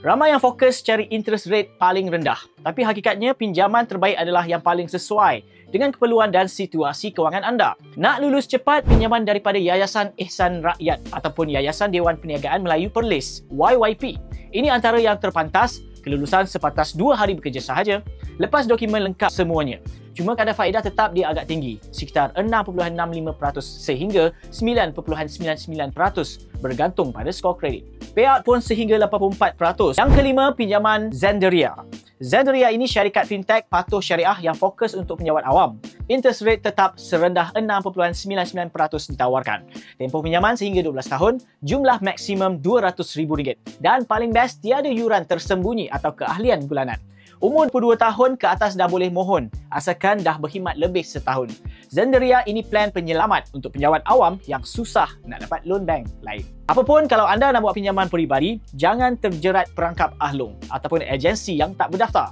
Ramai yang fokus cari interest rate paling rendah, tapi hakikatnya pinjaman terbaik adalah yang paling sesuai dengan keperluan dan situasi kewangan anda. Nak lulus cepat, pinjaman daripada Yayasan Ihsan Rakyat ataupun Yayasan Dewan Perniagaan Melayu Perlis, YYP. Ini antara yang terpantas, kelulusan sepatas 2 hari bekerja sahaja, lepas dokumen lengkap semuanya. Cuma kadar faedah tetap dia agak tinggi, sekitar 6.65% sehingga 9.99% bergantung pada skor kredit. Payout pun sehingga 84%. Yang kelima, pinjaman Zenderia. Zenderia ini syarikat fintech patuh syariah yang fokus untuk penjawat awam. Interest rate tetap serendah 6.99% ditawarkan. Tempoh pinjaman sehingga 12 tahun, jumlah maksimum RM200,000. Dan paling best, tiada yuran tersembunyi atau keahlian bulanan. Umur 22 tahun ke atas dah boleh mohon, asalkan dah berkhidmat lebih setahun. Zenderia ini plan penyelamat untuk penjawat awam yang susah nak dapat loan bank lain. Apapun, kalau anda nak buat pinjaman peribadi, jangan terjerat perangkap ahlong ataupun agensi yang tak berdaftar.